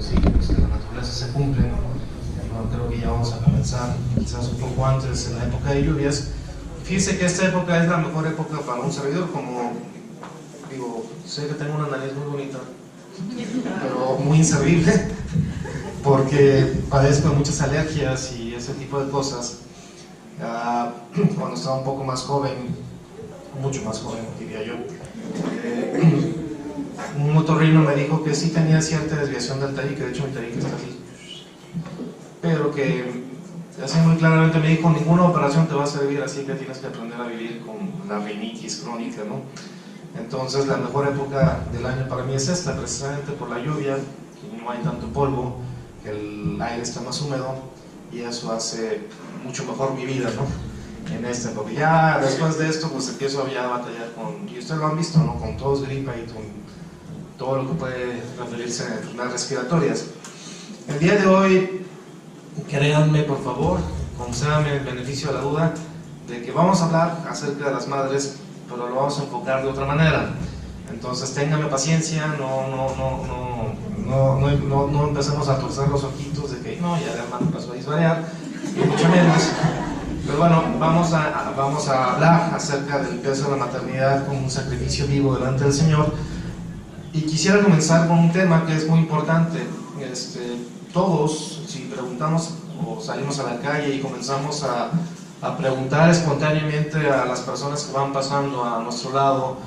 siglos de la naturaleza se cumplen. Bueno, creo que ya vamos a comenzar quizás un poco antes, en la época de lluvias. Fíjense que esta época es la mejor época para un servidor, como digo, sé que tengo una nariz muy bonita, pero muy inservible, porque padezco de muchas alergias y ese tipo de cosas. Cuando estaba un poco más joven, mucho más joven diría yo, un otorrino me dijo que sí tenía cierta desviación del tabique, de hecho mi tabique está así, pero que así muy claramente me dijo: ninguna operación te va a servir, así que tienes que aprender a vivir con la rinitis crónica, ¿no? Entonces la mejor época del año para mí es esta, precisamente por la lluvia, que no hay tanto polvo, que el aire está más húmedo, y eso hace mucho mejor mi vida, ¿no? En esta época. Ya después de esto pues empiezo ya a batallar con, y ustedes lo han visto, ¿no? Con tos, gripa y con todo lo que puede referirse a enfermedades respiratorias. El día de hoy, créanme por favor, concédanme el beneficio de la duda, de que vamos a hablar acerca de las madres, pero lo vamos a enfocar de otra manera. Entonces ténganme paciencia, no empecemos a torcer los ojitos de que no, ya el hermano empezó a disvariar, y mucho menos. Pero bueno, vamos a hablar acerca del peso de la maternidad como un sacrificio vivo delante del Señor. Y quisiera comenzar con un tema que es muy importante. Todos, si preguntamos o salimos a la calle y comenzamos a preguntar espontáneamente a las personas que van pasando a nuestro lado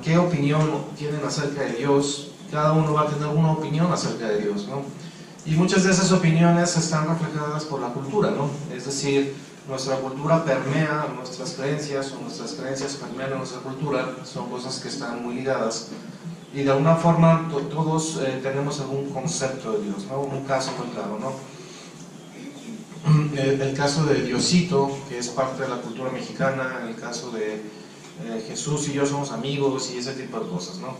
qué opinión tienen acerca de Dios, cada uno va a tener una opinión acerca de Dios, ¿no? Y muchas de esas opiniones están reflejadas por la cultura, ¿no? Es decir, nuestra cultura permea nuestras creencias, o nuestras creencias permean nuestra cultura, son cosas que están muy ligadas. Y de alguna forma todos tenemos algún concepto de Dios, ¿no? Un caso muy claro, ¿no? El caso de Diosito, que es parte de la cultura mexicana, el caso de Jesús y yo somos amigos y ese tipo de cosas, ¿no?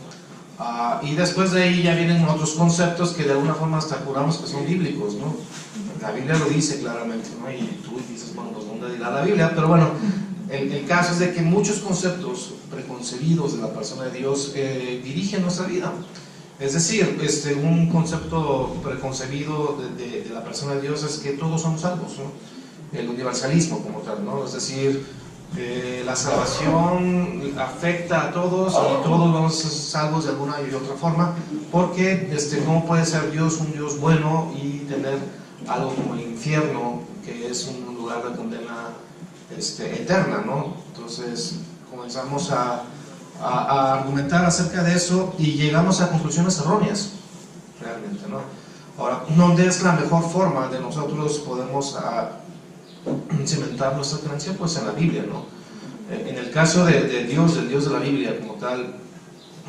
Y después de ahí ya vienen otros conceptos que de alguna forma hasta juramos que son bíblicos, ¿no? La Biblia lo dice claramente, ¿no? Y tú dices, bueno, pues ¿dónde dirá la Biblia? Pero bueno, el caso es de que muchos conceptos preconcebidos de la persona de Dios dirigen nuestra vida. Es decir, un concepto preconcebido de la persona de Dios es que todos somos salvos, ¿no? El universalismo como tal, ¿no? Es decir, la salvación afecta a todos y todos vamos a ser salvos de alguna y otra forma, porque ¿cómo puede ser Dios un Dios bueno y tener algo como el infierno, que es un lugar de condena eterna, ¿no? Entonces comenzamos a argumentar acerca de eso y llegamos a conclusiones erróneas, realmente, ¿no? Ahora, ¿dónde es la mejor forma de nosotros podemos cimentar nuestra creencia? Pues en la Biblia, ¿no? En el caso de Dios, del Dios de la Biblia como tal,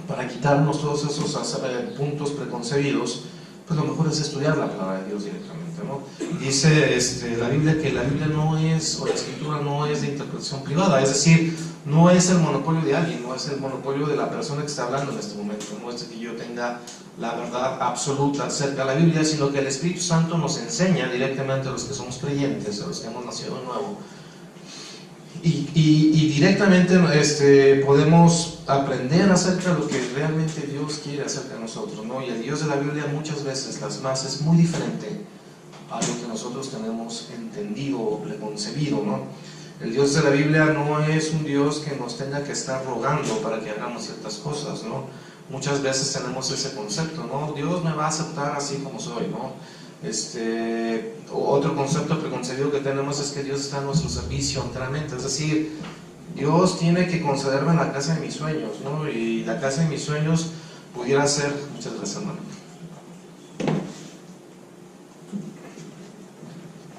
para quitarnos todos esos puntos preconcebidos, pues lo mejor es estudiar la palabra de Dios directamente, ¿no? Dice la Biblia que la Biblia no es, o la escritura no es de interpretación privada, es decir, no es el monopolio de alguien, no es el monopolio de la persona que está hablando en este momento, no es de que yo tenga la verdad absoluta acerca de la Biblia, sino que el Espíritu Santo nos enseña directamente a los que somos creyentes, a los que hemos nacido de nuevo, y directamente podemos aprender acerca de lo que realmente Dios quiere acerca de nosotros, ¿no? Y el Dios de la Biblia muchas veces, es muy diferente a lo que nosotros tenemos entendido o preconcebido, ¿no? El Dios de la Biblia no es un Dios que nos tenga que estar rogando para que hagamos ciertas cosas, ¿no? Muchas veces tenemos ese concepto, ¿no? Dios me va a aceptar así como soy, ¿no? Otro concepto preconcebido que tenemos es que Dios está a nuestro servicio enteramente, es decir, Dios tiene que concederme la casa de mis sueños, ¿no? Y la casa de mis sueños pudiera ser, muchas gracias, hermano,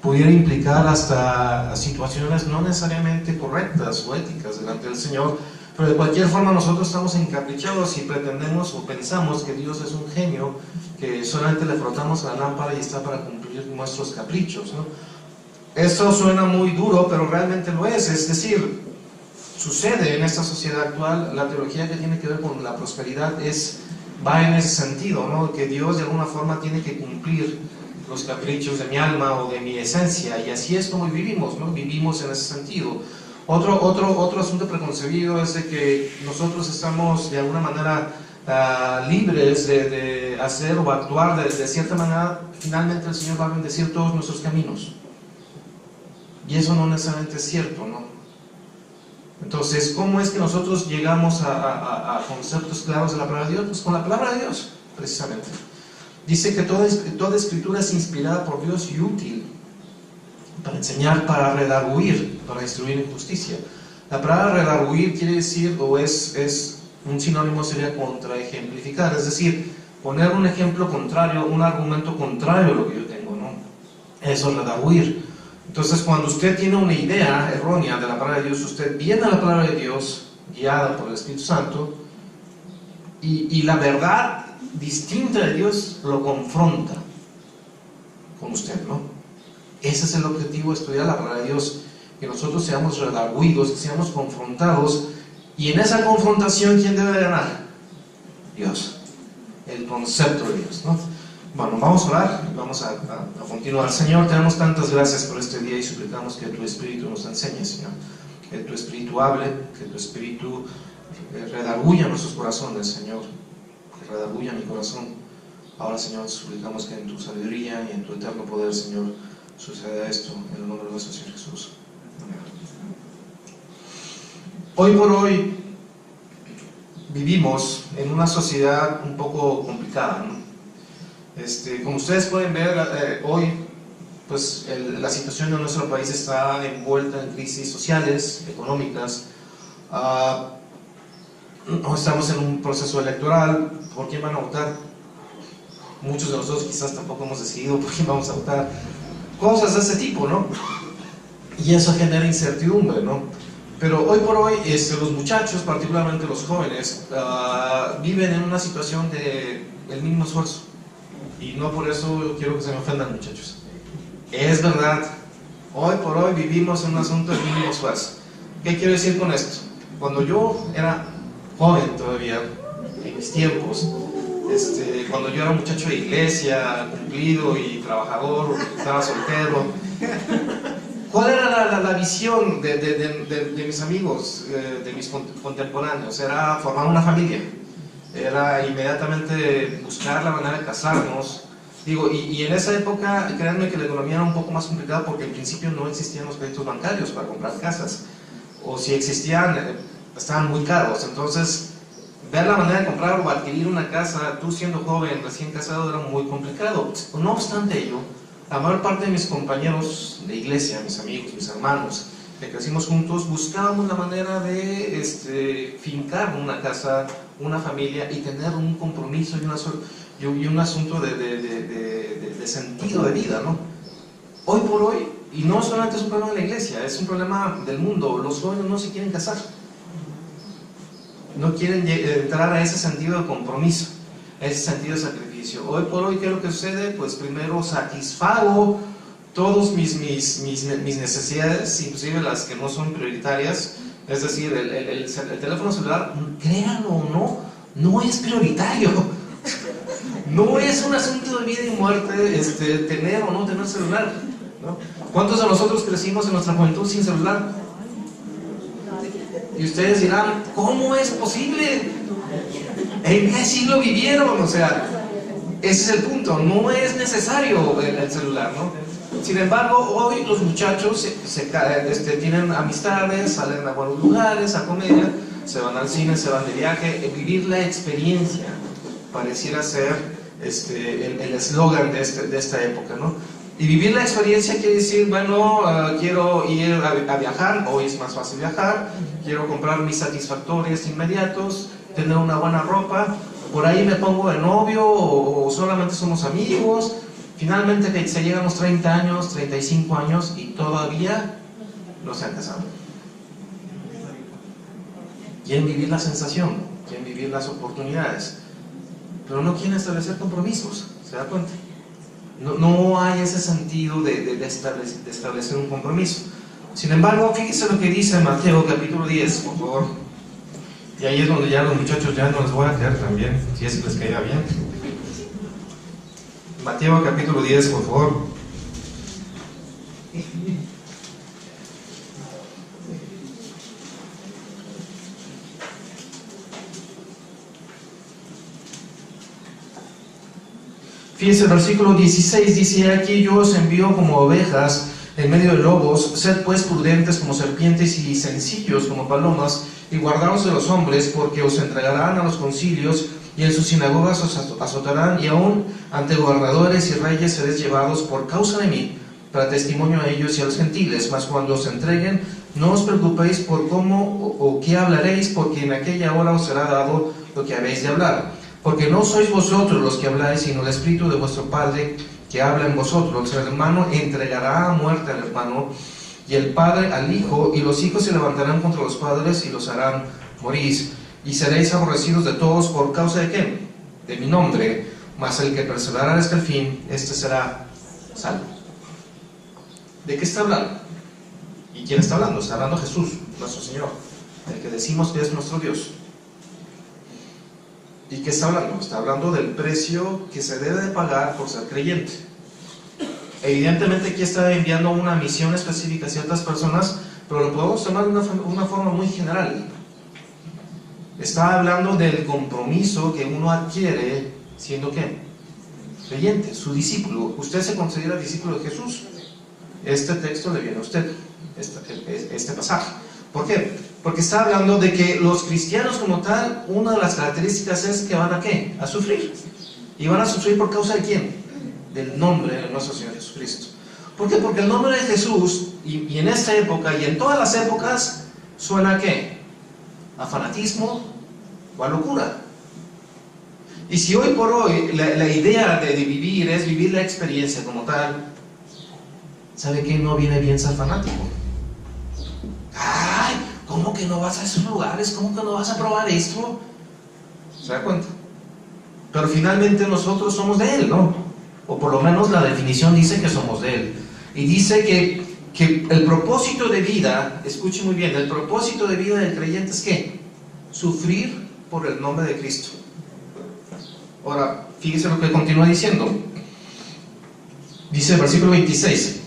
pudiera implicar hasta situaciones no necesariamente correctas o éticas delante del Señor, pero de cualquier forma nosotros estamos encaprichados y pretendemos o pensamos que Dios es un genio que solamente le frotamos la lámpara y está para cumplir nuestros caprichos, ¿no? Esto suena muy duro, pero realmente lo es decir, sucede en esta sociedad actual. La teología que tiene que ver con la prosperidad va en ese sentido, ¿no? Que Dios de alguna forma tiene que cumplir los caprichos de mi alma o de mi esencia, y así es como vivimos, ¿no? Vivimos en ese sentido. Otro asunto preconcebido es de que nosotros estamos de alguna manera libres de hacer o actuar de cierta manera, finalmente el Señor va a bendecir todos nuestros caminos. Y eso no necesariamente es cierto, ¿no? Entonces, ¿cómo es que nosotros llegamos a conceptos claros de la palabra de Dios? Pues con la palabra de Dios, precisamente. Dice que toda escritura es inspirada por Dios y útil para enseñar, para redarguir, para instruir en justicia. La palabra redarguir quiere decir, o es un sinónimo, sería contraejemplificar, es decir, poner un ejemplo contrario, un argumento contrario a lo que yo tengo, ¿no? Eso es redarguir. Entonces, cuando usted tiene una idea errónea de la palabra de Dios, usted viene a la palabra de Dios, guiada por el Espíritu Santo, y la verdad distinta de Dios lo confronta con usted, ¿no? Ese es el objetivo de estudiar la palabra de Dios, que nosotros seamos redarguidos, que seamos confrontados, y en esa confrontación, ¿quién debe ganar? Dios, el concepto de Dios, ¿no? Bueno, vamos a orar, vamos a continuar. Señor, te damos tantas gracias por este día y suplicamos que tu Espíritu nos enseñe, Señor, que tu Espíritu hable, que tu Espíritu redarguya nuestros corazones, Señor, que redarguya mi corazón. Ahora, Señor, suplicamos que en tu sabiduría y en tu eterno poder, Señor, suceda esto en el nombre de nuestro Señor Jesús. Amén. Hoy por hoy vivimos en una sociedad un poco complicada, ¿no? Como ustedes pueden ver, hoy pues la situación de nuestro país está envuelta en crisis sociales, económicas. Estamos en un proceso electoral. ¿Por quién van a votar? Muchos de nosotros quizás tampoco hemos decidido por quién vamos a votar. Cosas de ese tipo, ¿no? Y eso genera incertidumbre, ¿no? Pero hoy por hoy los muchachos, particularmente los jóvenes, viven en una situación de el mínimo esfuerzo. Y no por eso quiero que se me ofendan, muchachos. Es verdad, hoy por hoy vivimos en un asunto de mínimo esfuerzo. ¿Qué quiero decir con esto? Cuando yo era joven todavía, en mis tiempos, cuando yo era un muchacho de iglesia, cumplido y trabajador, estaba soltero, ¿cuál era la visión de mis amigos, de mis contemporáneos? Era formar una familia. Era inmediatamente buscar la manera de casarnos. Digo, y en esa época, créanme que la economía era un poco más complicada porque al principio no existían los créditos bancarios para comprar casas. O si existían, estaban muy caros. Entonces, ver la manera de comprar o adquirir una casa, tú siendo joven, recién casado, era muy complicado. No obstante ello, la mayor parte de mis compañeros de iglesia, mis amigos, mis hermanos, que crecimos juntos, buscábamos la manera de fincar una casa, una familia y tener un compromiso y un asunto de sentido de vida, ¿no? Hoy por hoy, y no solamente es un problema de la iglesia, es un problema del mundo. Los jóvenes no se quieren casar, no quieren entrar a ese sentido de compromiso, a ese sentido de sacrificio. Hoy por hoy, ¿qué es lo que sucede? Pues primero satisfago todas mis necesidades, inclusive las que no son prioritarias. Es decir, el teléfono celular, créanlo o no, no es prioritario. No es un asunto de vida y muerte tener o no tener celular, ¿no? ¿Cuántos de nosotros crecimos en nuestra juventud sin celular? Y ustedes dirán, ¿cómo es posible? ¿En qué siglo vivieron? O sea, ese es el punto, no es necesario el celular, ¿no? Sin embargo, hoy los muchachos tienen amistades, salen a buenos lugares, a comer, se van al cine, se van de viaje. Vivir la experiencia pareciera ser el eslogan de esta época, ¿no? Y vivir la experiencia quiere decir, bueno, quiero ir a viajar, hoy es más fácil viajar, quiero comprar mis satisfactores inmediatos, tener una buena ropa, por ahí me pongo de novio o solamente somos amigos. Finalmente que se llegan los 30 años, 35 años y todavía no se han casado. Quieren vivir la sensación, quieren vivir las oportunidades, pero no quieren establecer compromisos, ¿se da cuenta? No hay ese sentido de establecer un compromiso. Sin embargo, fíjense lo que dice Mateo capítulo 10, por favor. Y ahí es donde ya los muchachos ya no les voy a caer también, si es que les caía bien. Mateo capítulo 10, por favor. Fíjense, el versículo 16 dice: aquí yo os envío como ovejas en medio de lobos, sed pues prudentes como serpientes y sencillos como palomas, y guardaos de los hombres, porque os entregarán a los concilios, y en sus sinagogas os azotarán, y aún ante gobernadores y reyes seréis llevados por causa de mí, para testimonio a ellos y a los gentiles. Mas cuando os entreguen, no os preocupéis por cómo o qué hablaréis, porque en aquella hora os será dado lo que habéis de hablar. Porque no sois vosotros los que habláis, sino el Espíritu de vuestro Padre que habla en vosotros. El hermano entregará a muerte al hermano, y el padre al hijo, y los hijos se levantarán contra los padres y los harán morir. Y seréis aborrecidos de todos por causa de ¿qué? De mi nombre. Mas el que perseverará hasta el fin, este será salvo. ¿De qué está hablando? ¿Y quién está hablando? Está hablando Jesús, nuestro Señor, el que decimos que es nuestro Dios. ¿Y qué está hablando? Está hablando del precio que se debe de pagar por ser creyente. Evidentemente aquí está enviando una misión específica a ciertas personas, pero lo podemos tomar de una forma muy general. Está hablando del compromiso que uno adquiere siendo ¿qué? Creyente, su discípulo. ¿Usted se considera discípulo de Jesús? Este texto le viene a usted, este pasaje. ¿Por qué? Porque está hablando de que los cristianos como tal, una de las características es que van a ¿qué? A sufrir. ¿Y van a sufrir por causa de quién? Del nombre de nuestro Señor Jesucristo. ¿Por qué? Porque el nombre de Jesús, y en esta época y en todas las épocas, suena ¿a qué? A fanatismo o a locura. Y si hoy por hoy la idea de vivir es vivir la experiencia como tal, ¿sabe qué? No viene bien ser fanático. ¡Ay! ¿Cómo que no vas a esos lugares? ¿Cómo que no vas a probar esto? ¿Se da cuenta? Pero finalmente nosotros somos de Él, ¿no? O por lo menos la definición dice que somos de Él. Y dice que el propósito de vida, escuche muy bien, el propósito de vida del creyente es ¿qué? Sufrir por el nombre de Cristo. Ahora, fíjese lo que continúa diciendo. Dice el versículo 26: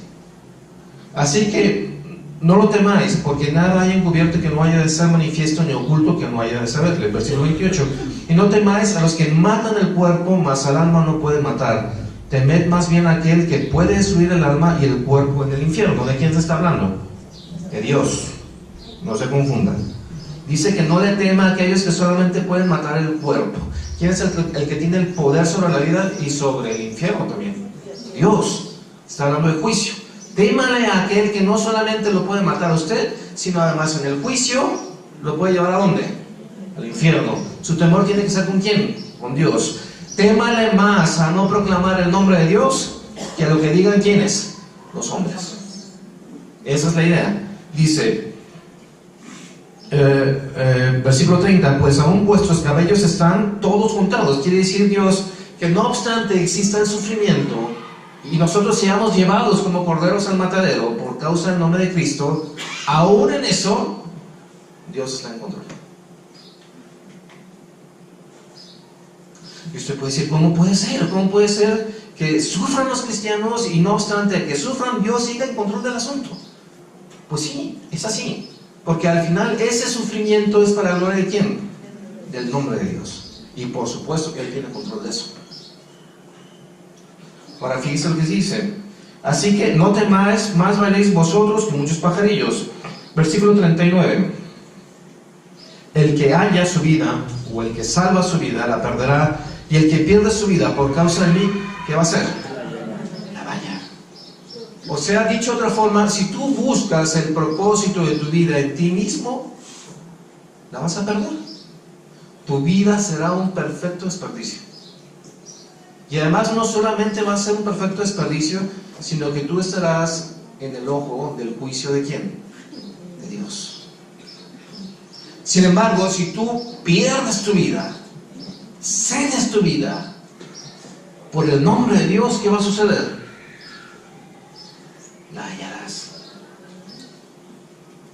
así que no lo temáis, porque nada hay encubierto que no haya de ser manifiesto, ni oculto que no haya de saberle. El versículo 28: y no temáis a los que matan el cuerpo, mas al alma no pueden matar. Temed más bien a aquel que puede destruir el alma y el cuerpo en el infierno. ¿De quién se está hablando? De Dios. No se confundan. Dice que no le tema a aquellos que solamente pueden matar el cuerpo. ¿Quién es el que tiene el poder sobre la vida y sobre el infierno también? Dios. Está hablando de juicio. Témale a aquel que no solamente lo puede matar a usted, sino además en el juicio lo puede llevar ¿a dónde? Al infierno. Su temor tiene que ser ¿con quién? Con Dios. Témale más a no proclamar el nombre de Dios que a lo que digan ¿quiénes? Los hombres. Esa es la idea. Dice versículo 30: pues aún vuestros cabellos están todos contados. Quiere decir Dios que no obstante exista el sufrimiento y nosotros seamos llevados como corderos al matadero por causa del nombre de Cristo, aún en eso Dios está en control. Y usted puede decir: ¿cómo puede ser? ¿Cómo puede ser que sufran los cristianos y no obstante que sufran, Dios siga en control del asunto? Pues sí, es así. Porque al final ese sufrimiento es para la gloria de ¿quién? Del nombre de Dios. Y por supuesto que Él tiene control de eso. Ahora fíjense lo que dice: así que no temáis, más valéis vosotros que muchos pajarillos. Versículo 39: el que halla su vida, o el que salva su vida, la perderá, y el que pierde su vida por causa de mí, ¿qué va a hacer? La va a hallar. O sea, dicho de otra forma, si tú buscas el propósito de tu vida en ti mismo, la vas a perder. Tu vida será un perfecto desperdicio. Y además no solamente va a ser un perfecto desperdicio, sino que tú estarás en el ojo del juicio ¿de quién? De Dios. Sin embargo, si tú pierdes tu vida, cedes tu vida por el nombre de Dios, ¿qué va a suceder? La hallarás.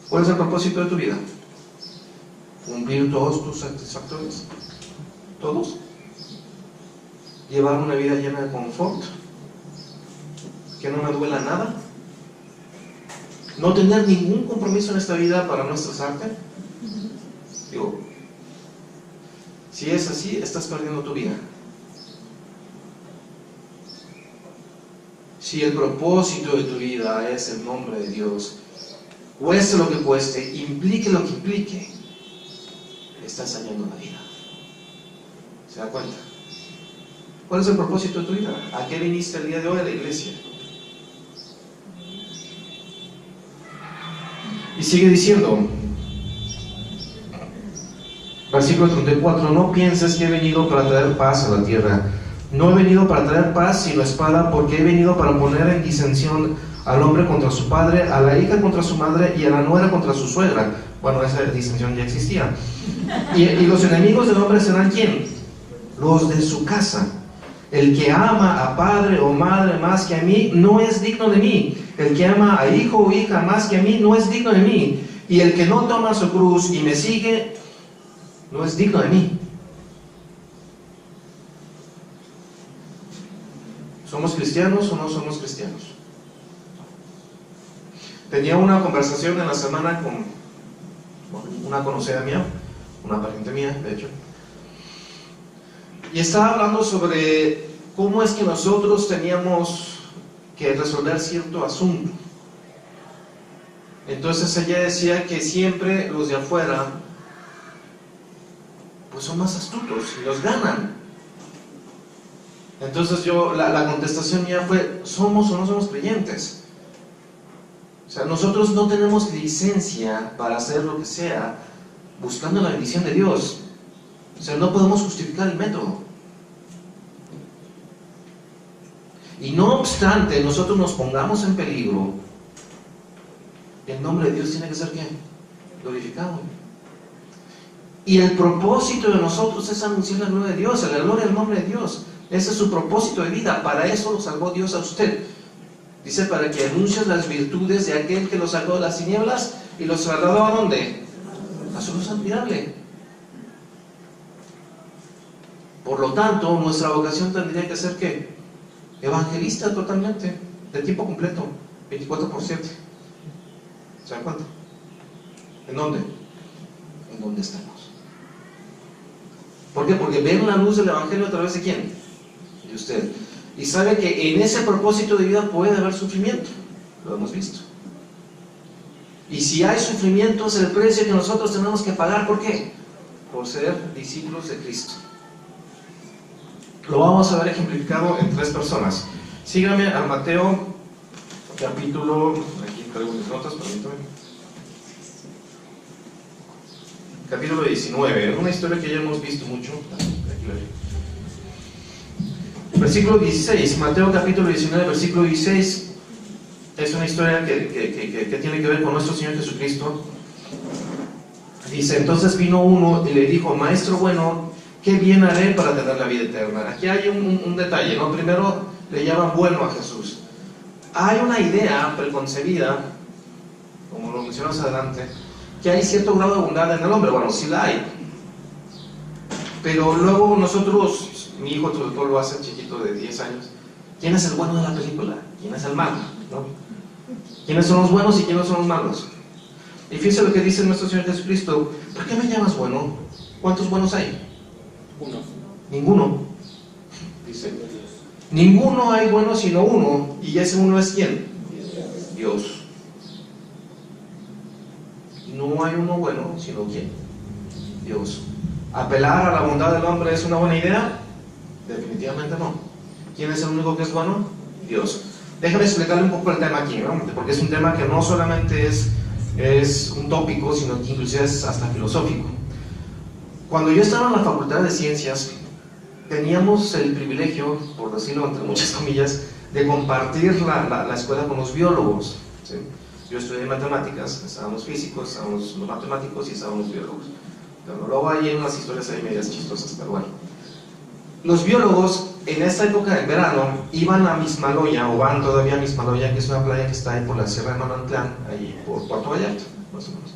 ¿Cuál es el propósito de tu vida? ¿Cumplir todos tus satisfactores? ¿Todos? ¿Llevar una vida llena de confort? ¿Que no me duela nada? ¿No tener ningún compromiso en esta vida para no estresarte? Digo, si es así, estás perdiendo tu vida. si el propósito de tu vida es el nombre de Dios, cueste lo que cueste, implique lo que implique, estás dañando la vida. ¿Se da cuenta? ¿Cuál es el propósito de tu vida? ¿A qué viniste el día de hoy a la iglesia? Y sigue diciendo, versículo 34, no pienses que he venido para traer paz a la tierra. No he venido para traer paz sino espada, porque he venido para poner en disensión al hombre contra su padre, a la hija contra su madre y a la nuera contra su suegra. Bueno, esa disensión ya existía. Y los enemigos del hombre serán ¿quién? Los de su casa. El que ama a padre o madre más que a mí no es digno de mí. El que ama a hijo o hija más que a mí no es digno de mí. Y el que no toma su cruz y me sigue no es digno de mí. ¿Somos cristianos o no somos cristianos? Tenía una conversación en la semana con una conocida mía, una pariente mía, de hecho, y estaba hablando sobre cómo es que nosotros teníamos que resolver cierto asunto. Entonces ella decía que siempre los de afuera pues son más astutos y los ganan. Entonces la contestación mía fue, ¿somos o no somos creyentes? O sea, nosotros no tenemos licencia para hacer lo que sea buscando la bendición de Dios. O sea, no podemos justificar el método. Y no obstante, nosotros nos pongamos en peligro, el nombre de Dios tiene que ser ¿qué? Glorificado. Y el propósito de nosotros es anunciar la gloria de Dios, la gloria del nombre de Dios. Ese es su propósito de vida. Para eso lo salvó Dios a usted. Dice, para que anuncies las virtudes de aquel que lo sacó de las tinieblas y los trasladó ¿a dónde? A su luz admirable. Por lo tanto, nuestra vocación tendría que ser ¿qué? Evangelista totalmente, de tiempo completo, 24/7. ¿Se dan cuenta? ¿En dónde? En dónde estamos. ¿Por qué? Porque ven la luz del Evangelio a través de ¿quién? De usted. Y sabe que en ese propósito de vida puede haber sufrimiento. Lo hemos visto. Y si hay sufrimiento es el precio que nosotros tenemos que pagar. ¿Por qué? Por ser discípulos de Cristo. Lo vamos a ver ejemplificado en 3 personas. Síganme a Mateo capítulo, aquí traigo mis notas, permítame. Capítulo 19, una historia que ya hemos visto mucho. Aquí la leo. Versículo 16, Mateo capítulo 19, versículo 16. Es una historia que tiene que ver con nuestro Señor Jesucristo. Dice, entonces vino uno y le dijo, maestro bueno, ¿qué bien haré para tener la vida eterna? Aquí hay un detalle, ¿no? Primero le llaman bueno a Jesús. Hay una idea preconcebida, como lo mencionas adelante, que hay cierto grado de bondad en el hombre. Bueno, sí la hay. Pero luego nosotros, mi hijo sobre todo lo hace chiquito de 10 años, ¿quién es el bueno de la película? ¿Quién es el malo? ¿No? ¿Quiénes son los buenos y quiénes son los malos? Y fíjense lo que dice nuestro Señor Jesucristo, ¿por qué me llamas bueno? ¿Cuántos buenos hay? Uno. Ninguno. Dice, ninguno hay bueno sino uno, y ese uno es ¿quién? Dios. No hay uno bueno sino ¿quién? Dios. ¿Apelar a la bondad del hombre es una buena idea? Definitivamente no. ¿Quién es el único que es bueno? Dios. Déjame explicarle un poco el tema aquí, ¿no? Porque es un tema que no solamente es un tópico, sino que inclusive es hasta filosófico. Cuando yo estaba en la Facultad de Ciencias, teníamos el privilegio, por decirlo entre muchas comillas, de compartir la escuela con los biólogos, ¿sí? Yo estudié matemáticas, estábamos físicos, estábamos los matemáticos y estábamos los biólogos. Pero luego hay unas historias ahí medias chistosas, pero bueno. Los biólogos en esta época de verano iban a Mismaloya, o van todavía a Mismaloya, que es una playa que está ahí por la Sierra de Manantlán, ahí por Puerto Vallarta, más o menos.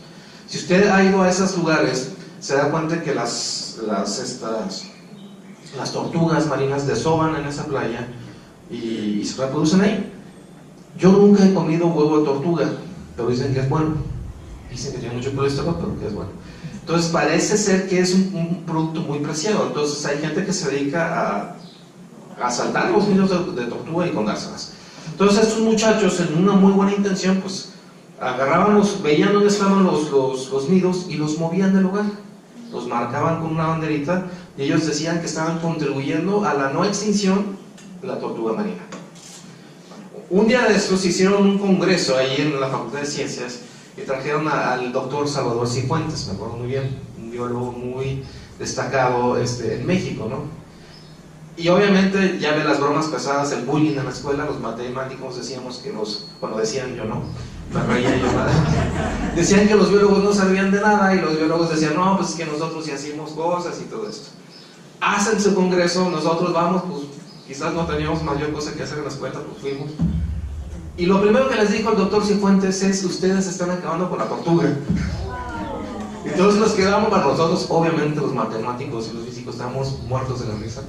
Si usted ha ido a esos lugares, se da cuenta que las tortugas marinas desovan en esa playa y se reproducen ahí. Yo nunca he comido huevo de tortuga, pero dicen que es bueno. Dicen que tiene mucho colesterol, pero que es bueno. Entonces parece ser que es un producto muy preciado. Entonces hay gente que se dedica a asaltar los nidos de tortuga y comérselas. Entonces estos muchachos, en una muy buena intención, pues agarraban, veían dónde estaban los nidos y los movían del lugar. Los marcaban con una banderita y ellos decían que estaban contribuyendo a la no extinción de la tortuga marina. Un día de estos hicieron un congreso ahí en la Facultad de Ciencias y trajeron al doctor Salvador Cifuentes, me acuerdo muy bien, un biólogo muy destacado en México, ¿no? Y obviamente ya ve las bromas pesadas, el bullying en la escuela, los matemáticos decíamos que decían yo, ¿no? Me reía yo, decían que los biólogos no sabían de nada y los biólogos decían, no, pues es que nosotros sí hacíamos cosas y todo esto. Hacen su congreso, nosotros vamos, pues quizás no teníamos mayor cosa que hacer en la escuela, pues fuimos. Y lo primero que les dijo el doctor Cifuentes es, ustedes están acabando con la tortuga. Y todos nos quedamos, para nosotros, obviamente los matemáticos y los físicos estábamos muertos de la risa.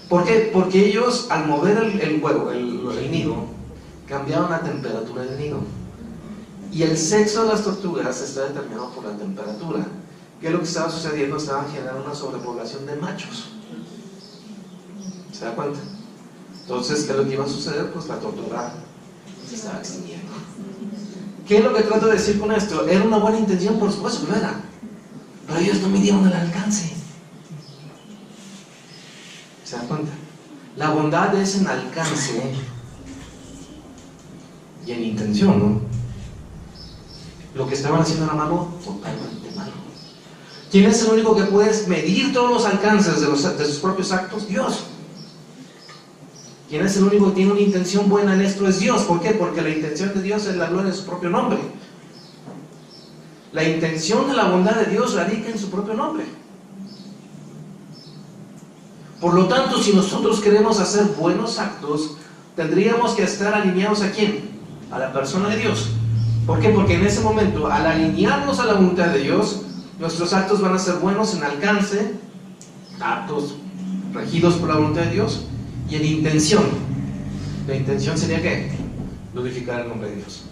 ¿Por qué? Porque ellos, al mover el huevo, el nido, cambiaban la temperatura del nido. Y el sexo de las tortugas está determinado por la temperatura. ¿Qué es lo que estaba sucediendo? Estaban generando una sobrepoblación de machos. ¿Se da cuenta? Entonces, ¿qué es lo que iba a suceder? Pues la tortuga se estaba extinguiendo. ¿Qué es lo que trato de decir con esto? ¿Era una buena intención? Por supuesto que lo era. Pero ellos no midieron el alcance. ¿Se da cuenta? La bondad es en alcance y en intención, ¿no? Lo que estaban haciendo era malo, totalmente malo. ¿Quién es el único que puede medir todos los alcances de sus propios actos? Dios. ¿Quién es el único que tiene una intención buena en esto? Es Dios. ¿Por qué? Porque la intención de Dios es la gloria de su propio nombre. La intención de la bondad de Dios radica en su propio nombre. Por lo tanto, si nosotros queremos hacer buenos actos, tendríamos que estar alineados ¿a quién? A la persona de Dios. ¿Por qué? Porque en ese momento, al alinearnos a la voluntad de Dios, nuestros actos van a ser buenos en alcance, actos regidos por la voluntad de Dios, y en intención. La intención sería ¿qué? Glorificar el nombre de Dios.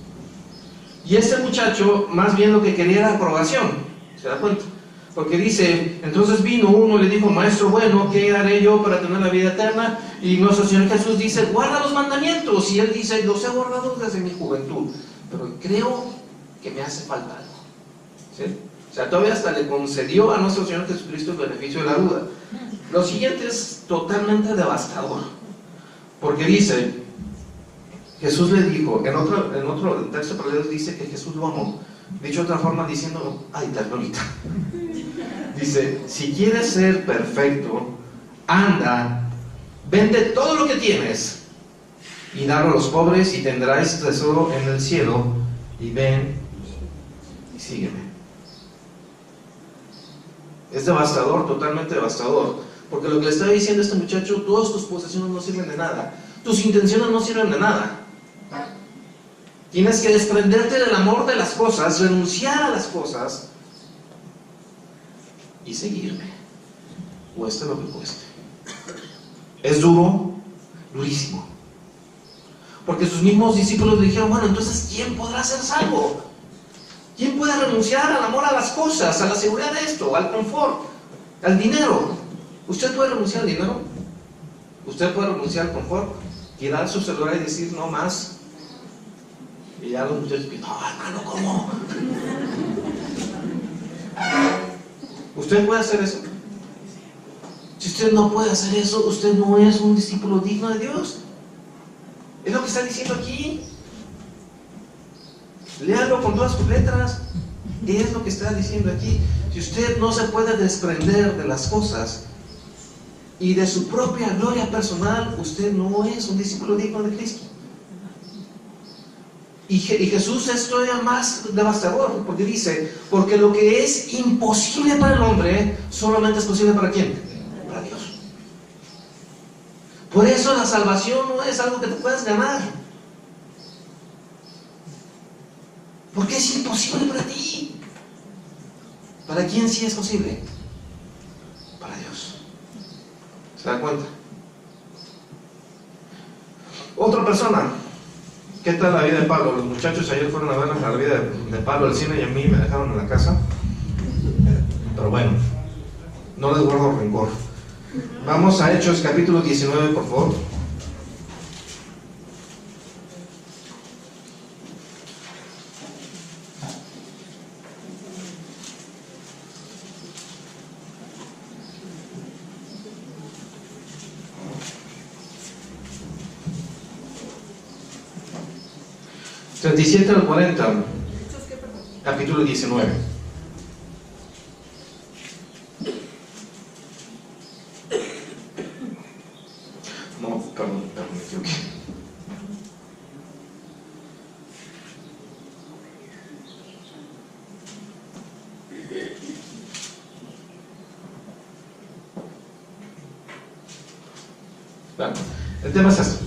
Y este muchacho, más bien lo que quería era aprobación. ¿Se da cuenta? Porque dice, entonces vino uno y le dijo, maestro bueno, ¿qué haré yo para tener la vida eterna? Y nuestro Señor Jesús dice, guarda los mandamientos. Y él dice, los he guardado desde mi juventud, pero creo que me hace falta algo. ¿Sí? O sea, todavía hasta le concedió a nuestro Señor Jesucristo el beneficio de la duda. Lo siguiente es totalmente devastador, porque dice, Jesús le dijo, en otro texto paralelo dice que Jesús lo amó. Dicho de otra forma, diciendo, ay, ternurita. Dice, si quieres ser perfecto, anda, vende todo lo que tienes y dalo a los pobres y tendrás tesoro en el cielo, y ven y sígueme. Es devastador, totalmente devastador, porque lo que le está diciendo este muchacho, todas tus posesiones no sirven de nada, tus intenciones no sirven de nada. Tienes que desprenderte del amor de las cosas, renunciar a las cosas y seguirme, cueste lo que cueste. Es duro, durísimo, porque sus mismos discípulos le dijeron, bueno, entonces ¿quién podrá ser salvo? ¿Quién puede renunciar al amor a las cosas, a la seguridad de esto, al confort, al dinero? ¿Usted puede renunciar al dinero? ¿Usted puede renunciar al confort? Tirar su celular y decir no más. Y ya los muchachos piensan, no, hermano, ¿cómo? ¿Usted puede hacer eso? Si usted no puede hacer eso, usted no es un discípulo digno de Dios. Es lo que está diciendo aquí. Léalo con todas sus letras. Es lo que está diciendo aquí. Si usted no se puede desprender de las cosas y de su propia gloria personal, usted no es un discípulo digno de Cristo. Y Jesús es todavía más devastador, porque dice, porque lo que es imposible para el hombre, solamente es posible para ¿quién? Para Dios. Por eso la salvación no es algo que tú puedas ganar, porque es imposible para ti. ¿Para quién sí es posible? Para Dios. ¿Se da cuenta? Otra persona. ¿Qué tal la vida de Pablo? Los muchachos ayer fueron a ver la vida de Pablo al cine y a mí me dejaron en la casa. Pero bueno, no les guardo rencor. Vamos a Hechos capítulo 19, por favor. 37 al 40, capítulo 19. No, perdón, me equivoqué. Bueno, el tema es esto.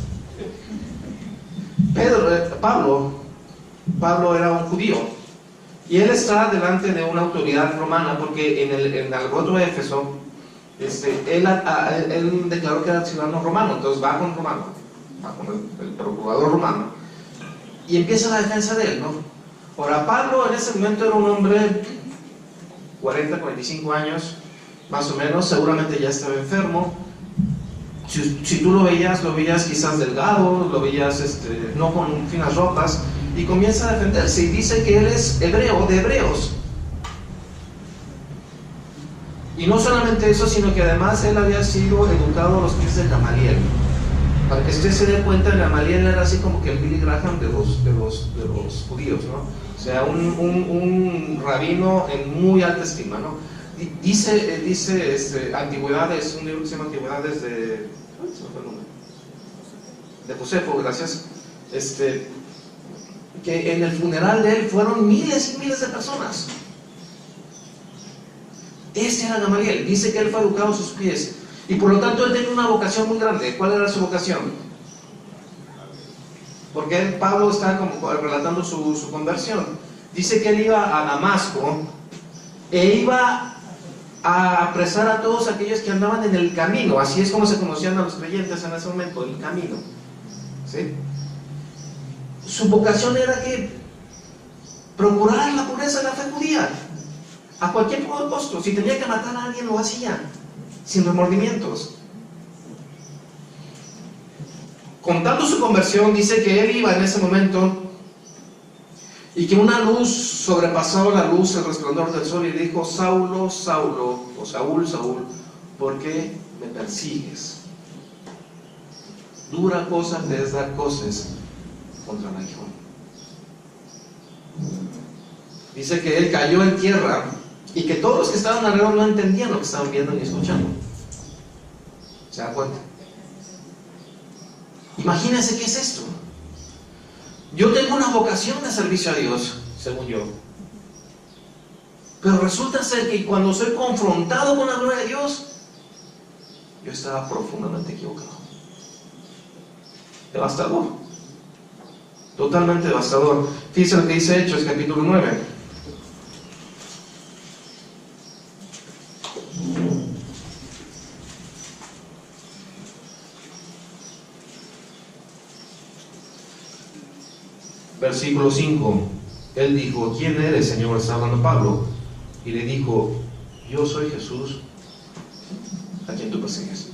Pablo era un judío y él está delante de una autoridad romana porque en el aeropuerto de Éfeso él declaró que era ciudadano romano, entonces va con el procurador romano y empieza la defensa de él, ¿no? Ahora, Pablo en ese momento era un hombre 40, 45 años más o menos, seguramente ya estaba enfermo. Si tú lo veías quizás delgado, lo veías no con finas ropas, y comienza a defenderse y dice que él es hebreo de hebreos. Y no solamente eso, sino que además él había sido educado a los pies de Gamaliel. Para que usted se dé cuenta, Gamaliel era así como que el Billy Graham de los judíos, ¿no? O sea, un rabino en muy alta estima, ¿no? Dice Antigüedades, un libro que se llama Antigüedades de Josefo, gracias, que en el funeral de él fueron miles y miles de personas. Era Gamaliel, dice que él fue educado a sus pies y por lo tanto él tenía una vocación muy grande. ¿Cuál era su vocación? Porque Pablo está como relatando su conversión. Dice que él iba a Damasco e iba a apresar a todos aquellos que andaban en el camino. Así es como se conocían a los creyentes en ese momento, el camino, ¿sí? Su vocación era que procurar la pureza de la fe judía a cualquier costo. Si tenía que matar a alguien, lo hacía sin remordimientos. Contando su conversión, dice que él iba en ese momento y que una luz sobrepasaba la luz, el resplandor del sol, y le dijo: Saulo, Saulo, o Saúl, Saúl, ¿por qué me persigues? Dura cosa te es dar cosas contra el aguijón. Dice que él cayó en tierra y que todos los que estaban alrededor no entendían lo que estaban viendo ni escuchando. ¿Se dan cuenta? Imagínense qué es esto. Yo tengo una vocación de servicio a Dios, según yo. Pero resulta ser que cuando soy confrontado con la gloria de Dios, yo estaba profundamente equivocado. Devastador. Totalmente devastador. Fíjense lo que dice Hechos, capítulo 9. Versículo 5. Él dijo: ¿quién eres, Señor? Está hablando Pablo. Y le dijo: yo soy Jesús, a quien tú persigues.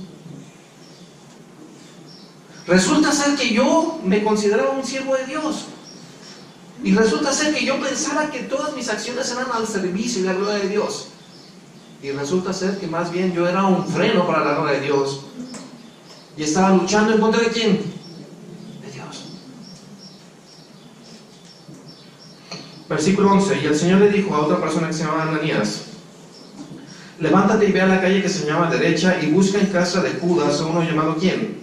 Resulta ser que yo me consideraba un siervo de Dios. Y resulta ser que yo pensaba que todas mis acciones eran al servicio y la gloria de Dios. Y resulta ser que más bien yo era un freno para la gloria de Dios. Y estaba luchando en contra de ¿quién? De Dios. Versículo 11. Y el Señor le dijo a otra persona que se llamaba Ananías: levántate y ve a la calle que se llama derecha y busca en casa de Judas a uno llamado ¿quién?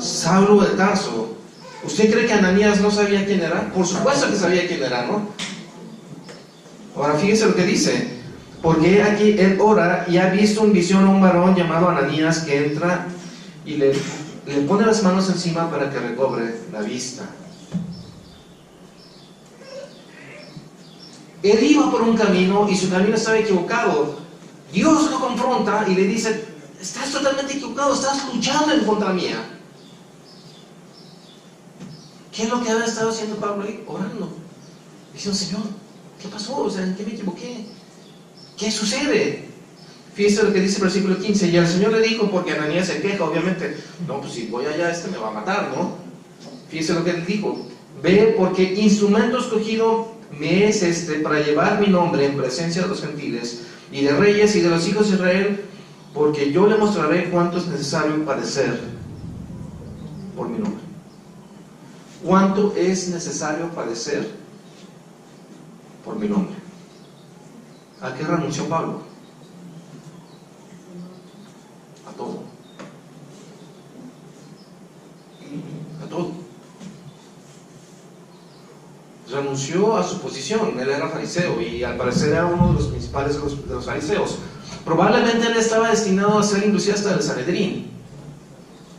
Saulo de Tarso. ¿Usted cree que Ananías no sabía quién era? Por supuesto que sabía quién era, ¿no? Ahora fíjense lo que dice: porque aquí él ora y ha visto en visión a un varón llamado Ananías que entra y le pone las manos encima para que recobre la vista. Él iba por un camino y su camino estaba equivocado. Dios lo confronta y le dice: estás totalmente equivocado, estás luchando en contra mía. ¿Qué es lo que había estado haciendo Pablo ahí? Orando. Diciendo: Señor, ¿qué pasó? O sea, ¿en qué me equivoqué? ¿Qué sucede? Fíjese lo que dice el versículo 15. Y el Señor le dijo, porque Ananías se queja, obviamente: no, pues si voy allá, me va a matar, ¿no? Fíjese lo que él dijo: ve, porque instrumento escogido me es para llevar mi nombre en presencia de los gentiles y de reyes y de los hijos de Israel, porque yo le mostraré cuánto es necesario padecer por mi nombre. ¿Cuánto es necesario padecer por mi nombre? ¿A qué renunció Pablo? A todo. A todo. Renunció a su posición. Él era fariseo y al parecer era uno de los principales de los fariseos. Probablemente él estaba destinado a ser inclusive hasta el Sanedrín.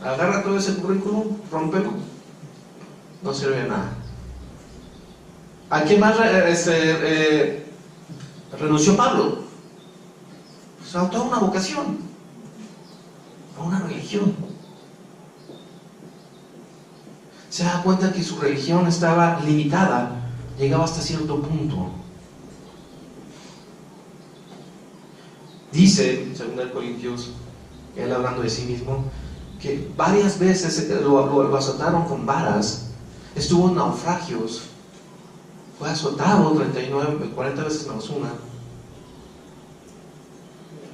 Agarra todo ese currículum, rómpelo, no sirve de nada. ¿A quién más renunció Pablo? Pues a toda una vocación, a una religión. Se da cuenta que su religión estaba limitada, llegaba hasta cierto punto. Dice, en 2 Corintios, él hablando de sí mismo, que varias veces lo azotaron con varas, estuvo en naufragios, fue azotado 40 veces menos una,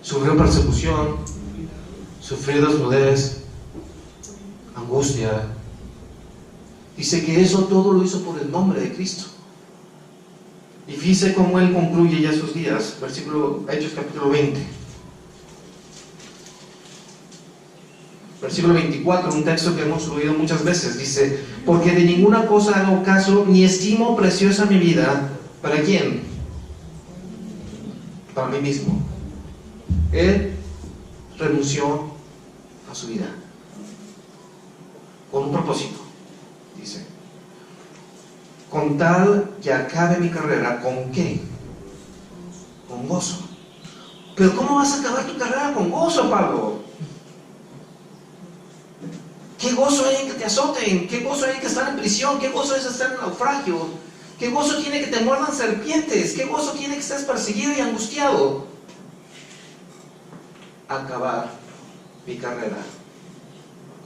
sufrió persecución, sufrió desnudez, angustia. Dice que eso todo lo hizo por el nombre de Cristo. Y fíjese cómo él concluye ya sus días, Hechos capítulo 20. Versículo 24, un texto que hemos oído muchas veces, dice: porque de ninguna cosa hago caso, ni estimo preciosa mi vida. ¿Para quién? Para mí mismo. Él renunció a su vida con un propósito, dice: con tal que acabe mi carrera. ¿Con qué? Con gozo. Pero ¿cómo vas a acabar tu carrera con gozo, Pablo? ¿Qué gozo hay en que te azoten? ¿Qué gozo hay en que estar en prisión? ¿Qué gozo es estar en naufragio? ¿Qué gozo tiene que te muerdan serpientes? ¿Qué gozo tiene que estés perseguido y angustiado? Acabar mi carrera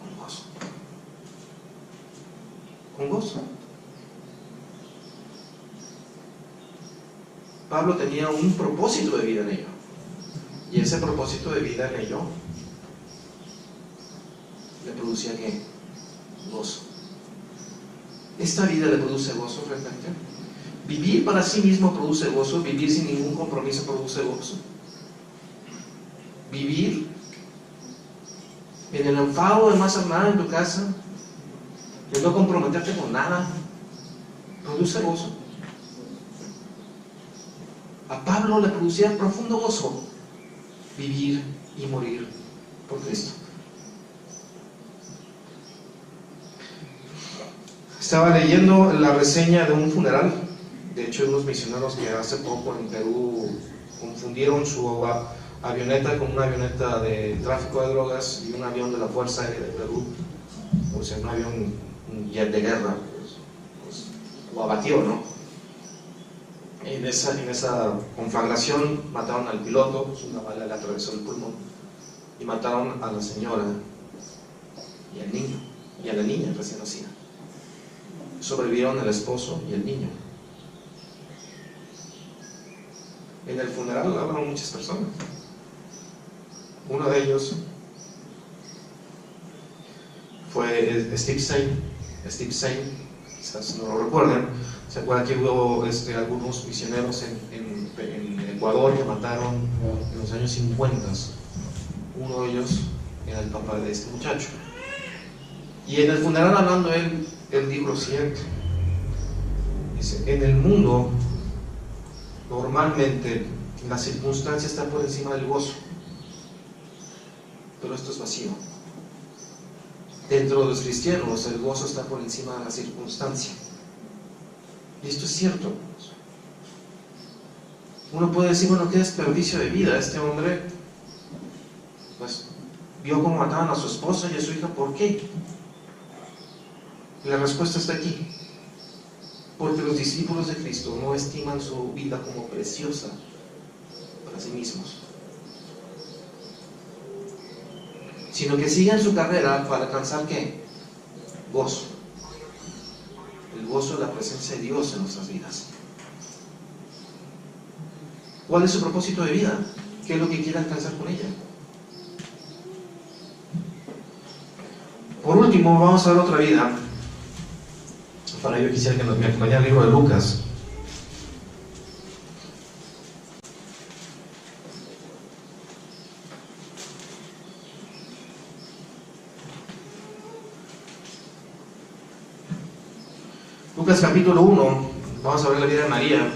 con gozo. Con gozo. Pablo tenía un propósito de vida en ello. Y ese propósito de vida en ello le producía ¿qué? Gozo. Esta vida le produce gozo realmente. Vivir para sí mismo produce gozo. Vivir sin ningún compromiso produce gozo. Vivir en el enfado de más amar en tu casa, de no comprometerte con nada, produce gozo. A Pablo le producía profundo gozo vivir y morir por Cristo. Estaba leyendo la reseña de un funeral, de hecho, unos misioneros que hace poco en Perú confundieron su avioneta con una avioneta de tráfico de drogas y un avión de la Fuerza Aérea de Perú, o sea, un avión, un jet de guerra, pues lo abatió, ¿no? En esa conflagración mataron al piloto, pues una bala le atravesó el pulmón, y mataron a la señora y al niño, y a la niña recién nacida. Sobrevivieron el esposo y el niño. En el funeral hablaron muchas personas. Uno de ellos fue Steve Sain, quizás no lo recuerden. ¿Se acuerdan que hubo algunos misioneros en Ecuador que mataron en los años 50? Uno de ellos era el papá de este muchacho. Y en el funeral, hablando él dijo lo siguiente: dice, en el mundo normalmente la circunstancia está por encima del gozo, pero esto es vacío. Dentro de los cristianos el gozo está por encima de la circunstancia, y esto es cierto. Uno puede decir, bueno, qué desperdicio de vida. Este hombre pues vio cómo mataban a su esposa y a su hija. ¿Por qué? La respuesta está aquí: porque los discípulos de Cristo no estiman su vida como preciosa para sí mismos, sino que siguen su carrera para alcanzar ¿qué? Gozo. El gozo de la presencia de Dios en nuestras vidas. ¿Cuál es su propósito de vida? ¿Qué es lo que quiere alcanzar con ella? Por último, vamos a ver otra vida Para ello quisiera que me acompañara el libro de Lucas. Lucas capítulo 1, vamos a ver la vida de María.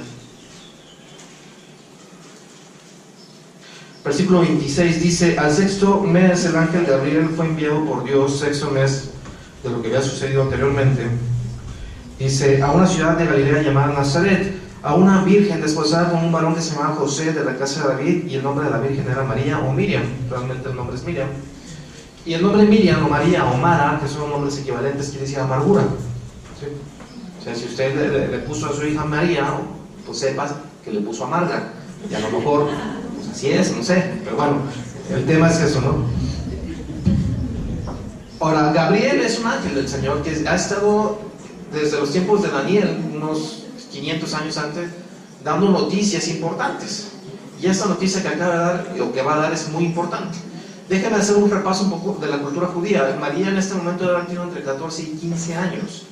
Versículo 26 dice: al sexto mes el ángel Gabriel fue enviado por Dios, sexto mes de lo que había sucedido anteriormente. Dice: a una ciudad de Galilea llamada Nazaret, a una virgen desposada con un varón que se llamaba José, de la casa de David, y el nombre de la virgen era María o Miriam. Realmente el nombre es Miriam. Y el nombre Miriam o María o Mara, que son nombres equivalentes, quiere decir amargura. ¿Sí? O sea, si usted le puso a su hija María, pues sepas que le puso amarga. Y a lo mejor, pues así es, no sé. Pero bueno, el tema es eso, ¿no? Ahora, Gabriel es un ángel del Señor que ha estado desde los tiempos de Daniel, unos 500 años antes, dando noticias importantes. Y esta noticia que acaba de dar, o que va a dar, es muy importante. Déjenme hacer un repaso un poco de la cultura judía. María en este momento debe haber tenido entre 14 y 15 años.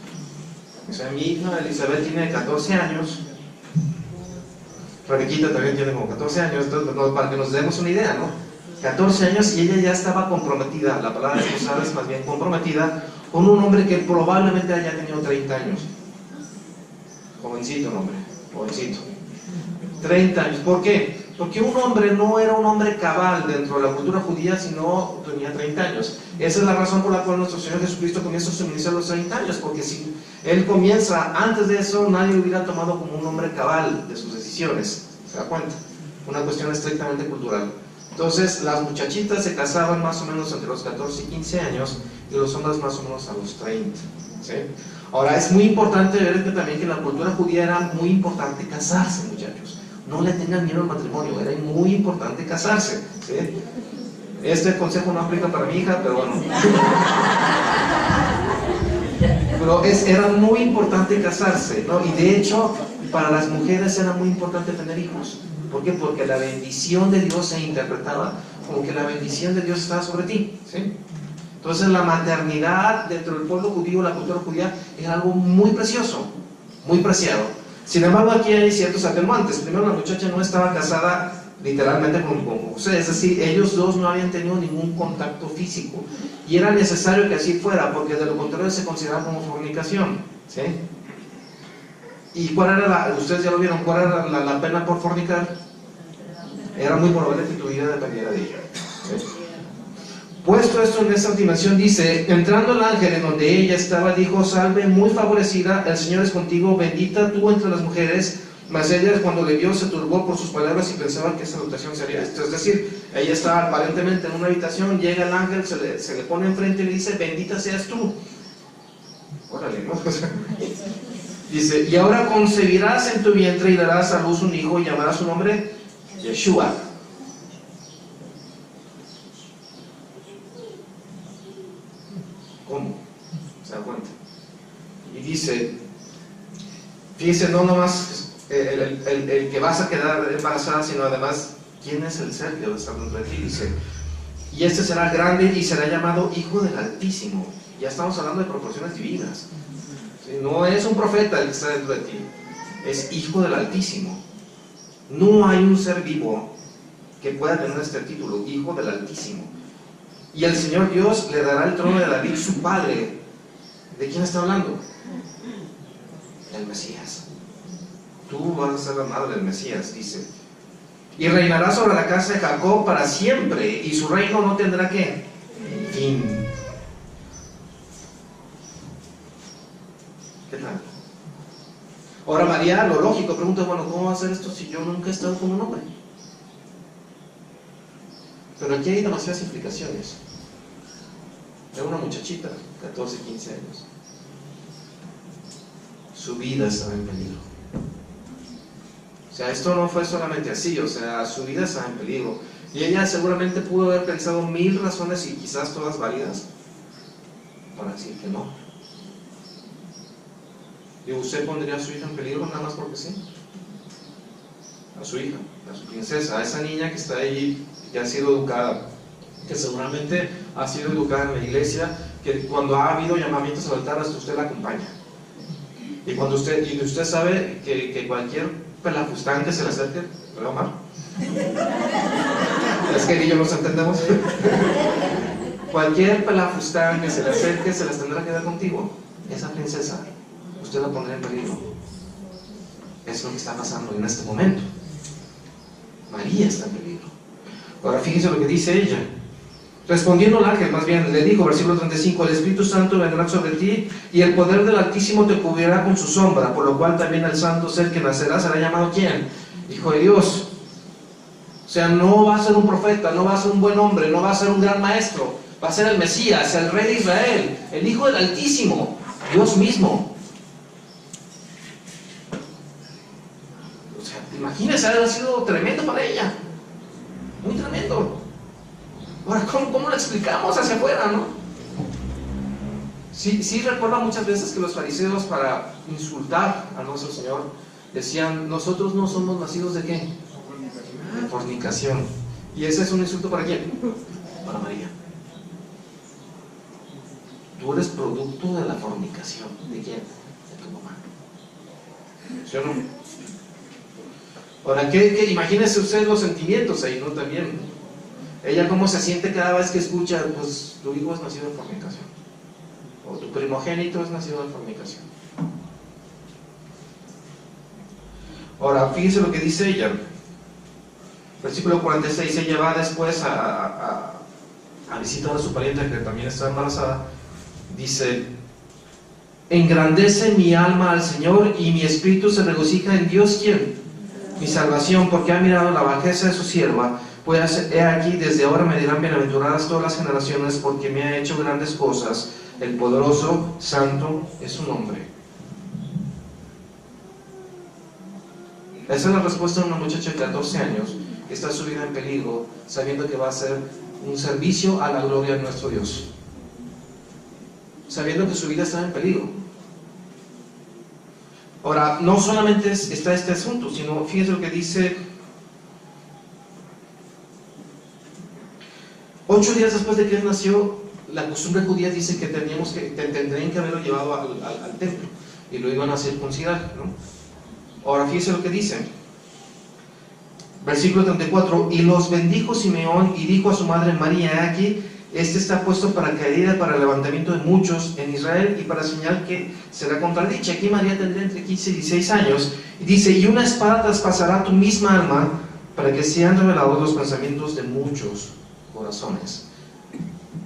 O sea, mi hija Elizabeth tiene 14 años. Rebequita también tiene como 14 años. Entonces, para que nos demos una idea, ¿no? 14 años y ella ya estaba comprometida. La palabra esposada es más bien comprometida con un hombre que probablemente haya tenido 30 años. Jovencito, un hombre, jovencito. 30 años. ¿Por qué? Porque un hombre no era un hombre cabal dentro de la cultura judía, sino tenía 30 años. Esa es la razón por la cual nuestro Señor Jesucristo comienza su ministerio a los 30 años, porque si Él comienza antes de eso, nadie lo hubiera tomado como un hombre cabal de sus decisiones. ¿Se da cuenta? Una cuestión estrictamente cultural. Entonces, las muchachitas se casaban más o menos entre los 14 y 15 años, y los hombres más o menos a los 30. ¿Sí? Ahora, es muy importante ver que también que en la cultura judía era muy importante casarse, muchachos. No le tengan miedo al matrimonio, era muy importante casarse. ¿Sí? Este consejo no aplica para mi hija, pero bueno. Pero era muy importante casarse, ¿no? Y de hecho, para las mujeres era muy importante tener hijos. ¿Por qué? Porque la bendición de Dios se interpretaba como que la bendición de Dios estaba sobre ti. ¿Sí? Entonces la maternidad dentro del pueblo judío, la cultura judía, era algo muy precioso, muy preciado. Sin embargo, aquí hay ciertos atenuantes. Primero, la muchacha no estaba casada literalmente con José, es decir, ellos dos no habían tenido ningún contacto físico. Y era necesario que así fuera, porque de lo contrario se consideraba como fornicación. ¿Sí? ¿Y cuál era ustedes ya lo vieron, cuál era la pena por fornicar? Era muy probable que tu vida dependiera de ella. ¿Sí? Puesto esto en esta dimensión, dice: entrando el ángel en donde ella estaba, dijo: salve, muy favorecida, el Señor es contigo, bendita tú entre las mujeres. Mas ella, cuando le vio, se turbó por sus palabras y pensaba que esa salutación sería esto. Es decir, ella estaba aparentemente en una habitación, llega el ángel, se le pone enfrente y le dice: bendita seas tú. Órale, ¿no? Dice: y ahora concebirás en tu vientre y darás a luz un hijo y llamarás su nombre Yeshua. ¿Cómo? ¿Se da cuenta? Y dice, fíjese, no nomás el que vas a quedar embarazada, sino además, ¿quién es el ser que va a estar dentro de ti? Dice, y este será grande y será llamado Hijo del Altísimo. Ya estamos hablando de proporciones divinas. ¿Sí? No es un profeta el que está dentro de ti, es Hijo del Altísimo. No hay un ser vivo que pueda tener este título, Hijo del Altísimo. Y el Señor Dios le dará el trono de David, su padre. ¿De quién está hablando? El Mesías. Tú vas a ser la madre del Mesías, dice. Y reinará sobre la casa de Jacob para siempre, y su reino no tendrá ¿qué? Fin. ¿Qué tal? Ahora María, lo lógico, pregunta, bueno, ¿cómo va a ser esto si yo nunca he estado con un hombre? Pero aquí hay demasiadas implicaciones. Era una muchachita, 14, 15 años. Su vida estaba en peligro. O sea, esto no fue solamente así, o sea, su vida estaba en peligro. Y ella seguramente pudo haber pensado 1000 razones, y quizás todas válidas, para decir que no. ¿Y usted pondría a su hija en peligro nada más porque sí? A su hija, a su princesa, a esa niña que está ahí, que ha sido educada, que seguramente ha sido educada en la iglesia, que cuando ha habido llamamientos al altar hasta usted la acompaña. Y cuando usted sabe que cualquier pelafustán que se le acerque, ¿verdad, Omar? Es que él y yo nos entendemos. Cualquier pelafustán que se le acerque se las tendrá que dar contigo. Esa princesa, usted la pondrá en peligro. Es lo que está pasando en este momento. María está en peligro. Ahora fíjense lo que dice ella. Respondiendo el ángel, más bien, le dijo, versículo 35, el Espíritu Santo vendrá sobre ti y el poder del Altísimo te cubrirá con su sombra, por lo cual también el santo ser que nacerá será llamado ¿quién? Hijo de Dios. O sea, no va a ser un profeta, no va a ser un buen hombre, no va a ser un gran maestro, va a ser el Mesías, el Rey de Israel, el Hijo del Altísimo, Dios mismo. O sea, imagínense, ha sido tremendo para ella, muy tremendo. Ahora, ¿cómo lo explicamos hacia afuera, no? Sí recuerda muchas veces que los fariseos, para insultar a nuestro Señor, decían, nosotros no somos nacidos ¿de qué? De fornicación. ¿Y ese es un insulto para quién? Para María. Tú eres producto de la fornicación. ¿De quién? De tu mamá. ¿Sí o no? Ahora, imagínese usted los sentimientos ahí, ¿no? También. Ella cómo se siente cada vez que escucha, pues tu hijo es nacido de fornicación. O tu primogénito es nacido de fornicación. Ahora, fíjese lo que dice ella. Versículo 46, ella va después a visitar a su pariente que también está embarazada. Dice, engrandece mi alma al Señor y mi espíritu se regocija en Dios, ¿quién? Mi salvación, porque ha mirado la bajeza de su sierva. Pues he aquí, desde ahora me dirán bienaventuradas todas las generaciones, porque me ha hecho grandes cosas. El poderoso, santo es su nombre. Esa es la respuesta de una muchacha de 14 años que está su vida en peligro, sabiendo que va a ser un servicio a la gloria de nuestro Dios. Sabiendo que su vida está en peligro. Ahora, no solamente está este asunto, sino fíjense lo que dice. 8 días después de que él nació, la costumbre judía dice que tendrían que haberlo llevado al templo y lo iban a circuncidar, ¿no? Ahora fíjense lo que dice. Versículo 34, y los bendijo Simeón y dijo a su madre María, aquí, este está puesto para caída, para el levantamiento de muchos en Israel y para señal que será contradicha. Aquí María tendrá entre 15 y 16 años. Y dice, y una espada traspasará tu misma alma para que sean revelados los pensamientos de muchos corazones.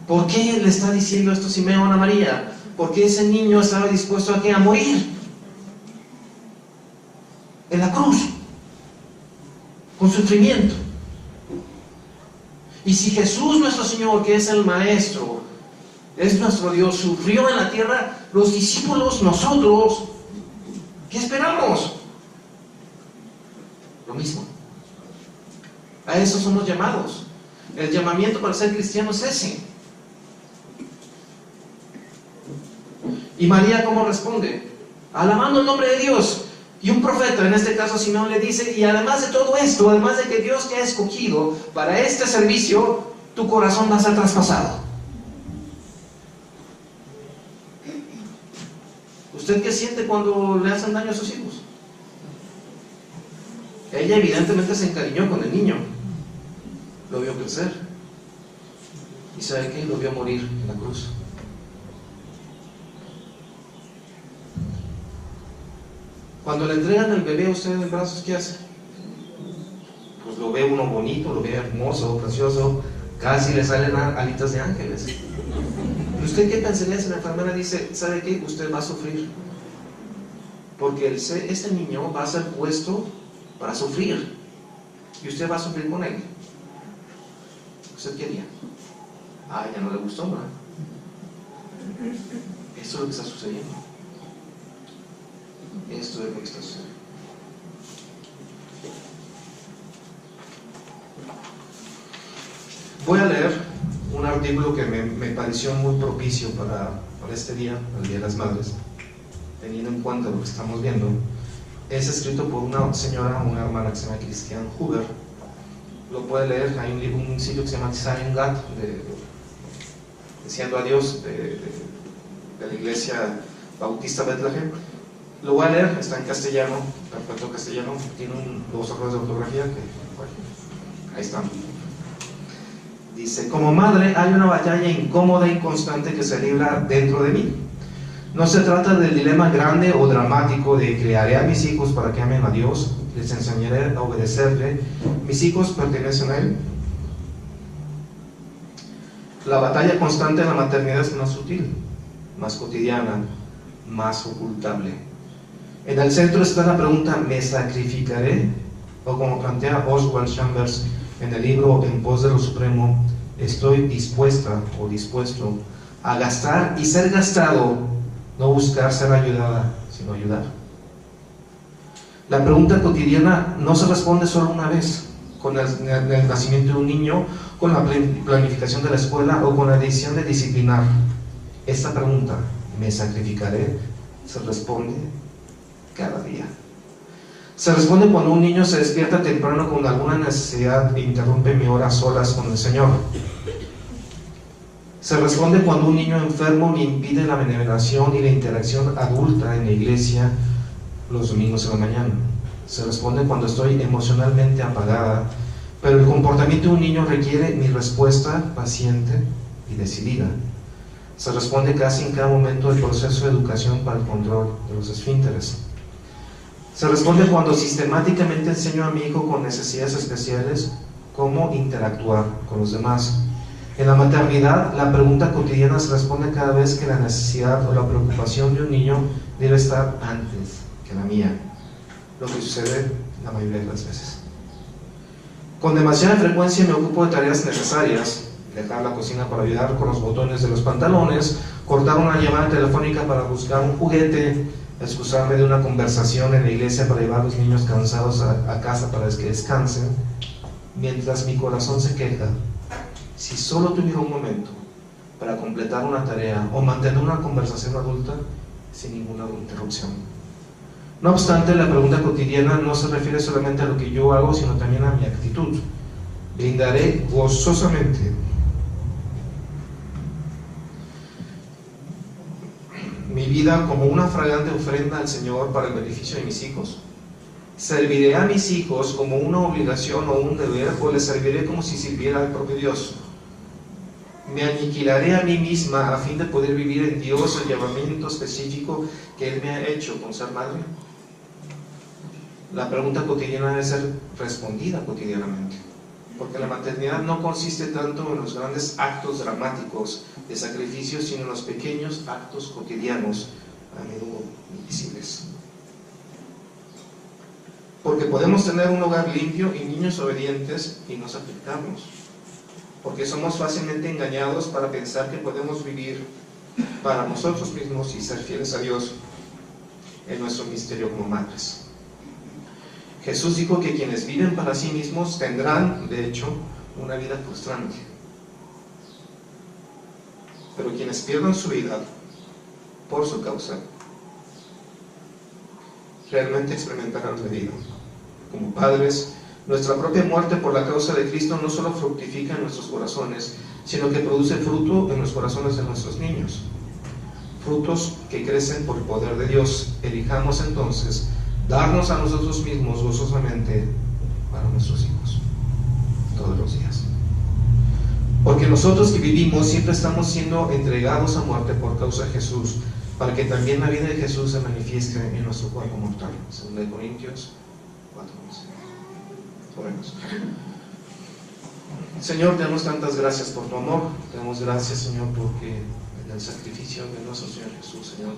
¿Por qué le está diciendo esto Simeón a María? Porque ese niño estaba dispuesto a morir en la cruz, con sufrimiento. Y si Jesús nuestro Señor, que es el Maestro, es nuestro Dios, sufrió en la tierra, los discípulos, nosotros, ¿qué esperamos? Lo mismo. A eso somos llamados. El llamamiento para ser cristiano es ese. ¿Y María cómo responde? Alabando el nombre de Dios. Y un profeta, en este caso Simeón, le dice, y además de todo esto, además de que Dios te ha escogido para este servicio, tu corazón va a ser traspasado. ¿Usted qué siente cuando le hacen daño a sus hijos? Ella evidentemente se encariñó con el niño. Lo vio crecer. ¿Y sabe qué? Lo vio morir en la cruz. Cuando le entregan el bebé a usted en brazos, ¿qué hace? Pues lo ve uno bonito, lo ve hermoso, precioso, casi le salen alitas de ángeles. ¿Y usted qué pensaría si la enfermera dice, ¿sabe qué? Usted va a sufrir. Porque este niño va a ser puesto para sufrir. Y usted va a sufrir con él. ¿Usted qué haría? Ah, ya no le gustó, ¿verdad? Esto es lo que está sucediendo. Esto es lo que está sucediendo. Voy a leer un artículo que me pareció muy propicio para este día, el Día de las Madres, teniendo en cuenta lo que estamos viendo. Es escrito por una señora, una hermana que se llama Christiane Huber. Lo puede leer, hay un sitio que se llama Zion God, Diciendo Adiós, de la iglesia Bautista Bethlehem. Lo voy a leer, está en castellano, perfecto castellano, tiene dos errores de ortografía que, bueno, ahí están. Dice: como madre hay una batalla incómoda y constante que se libra dentro de mí. No se trata del dilema grande o dramático de criaré a mis hijos para que amen a Dios, les enseñaré a obedecerle, mis hijos pertenecen a Él. La batalla constante de la maternidad es más sutil, más cotidiana, más ocultable. En el centro está la pregunta: ¿me sacrificaré? O como plantea Oswald Chambers en el libro En pos de lo supremo, ¿estoy dispuesta o dispuesto a gastar y ser gastado? No buscar ser ayudada, sino ayudar. La pregunta cotidiana no se responde solo una vez, con el nacimiento de un niño, con la planificación de la escuela o con la decisión de disciplinar. Esta pregunta, ¿me sacrificaré?, se responde cada día. Se responde cuando un niño se despierta temprano con alguna necesidad e interrumpe mi hora a solas con el Señor. Se responde cuando un niño enfermo me impide la veneración y la interacción adulta en la iglesia los domingos en la mañana. Se responde cuando estoy emocionalmente apagada, pero el comportamiento de un niño requiere mi respuesta paciente y decidida. Se responde casi en cada momento del proceso de educación para el control de los esfínteres. Se responde cuando sistemáticamente enseño a mi hijo con necesidades especiales cómo interactuar con los demás. En la maternidad, la pregunta cotidiana se responde cada vez que la necesidad o la preocupación de un niño debe estar antes que la mía, lo que sucede la mayoría de las veces. Con demasiada frecuencia me ocupo de tareas necesarias: dejar la cocina para ayudar con los botones de los pantalones, cortar una llamada telefónica para buscar un juguete, excusarme de una conversación en la iglesia para llevar a los niños cansados a casa para que descansen, mientras mi corazón se queja: si solo tuviera un momento para completar una tarea o mantener una conversación adulta sin ninguna interrupción. No obstante, la pregunta cotidiana no se refiere solamente a lo que yo hago, sino también a mi actitud. Brindaré gozosamente mi vida como una fragante ofrenda al Señor para el beneficio de mis hijos. ¿Serviré a mis hijos como una obligación o un deber, o les serviré como si sirviera al propio Dios? ¿Me aniquilaré a mí misma a fin de poder vivir en Dios el llamamiento específico que Él me ha hecho con ser madre? La pregunta cotidiana debe ser respondida cotidianamente, porque la maternidad no consiste tanto en los grandes actos dramáticos de sacrificio, sino en los pequeños actos cotidianos, a menudo invisibles. Porque podemos tener un hogar limpio y niños obedientes y no sacrificarnos. Porque somos fácilmente engañados para pensar que podemos vivir para nosotros mismos y ser fieles a Dios en nuestro ministerio como madres. Jesús dijo que quienes viven para sí mismos tendrán, de hecho, una vida frustrante. Pero quienes pierdan su vida por su causa, realmente experimentarán la vida. Como padres, nuestra propia muerte por la causa de Cristo no solo fructifica en nuestros corazones, sino que produce fruto en los corazones de nuestros niños. Frutos que crecen por el poder de Dios. Elijamos entonces darnos a nosotros mismos gozosamente para nuestros hijos, todos los días. Porque nosotros que vivimos siempre estamos siendo entregados a muerte por causa de Jesús, para que también la vida de Jesús se manifieste en nuestro cuerpo mortal. 2 Corintios 4:11. Oremos. Señor, te damos tantas gracias por tu amor. Te damos gracias, Señor, porque en el sacrificio de nuestro Señor Jesús, Señor,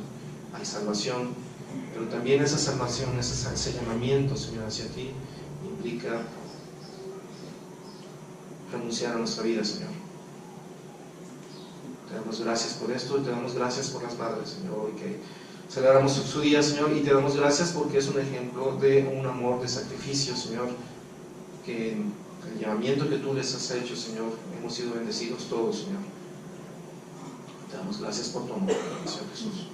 hay salvación. Pero también esa salvación, ese llamamiento, Señor, hacia ti, implica renunciar a nuestra vida, Señor. Te damos gracias por esto y te damos gracias por las madres, Señor, hoy que celebramos su día, Señor, y te damos gracias porque es un ejemplo de un amor de sacrificio, Señor, que en el llamamiento que tú les has hecho, Señor, hemos sido bendecidos todos, Señor. Te damos gracias por tu amor, Señor Jesús.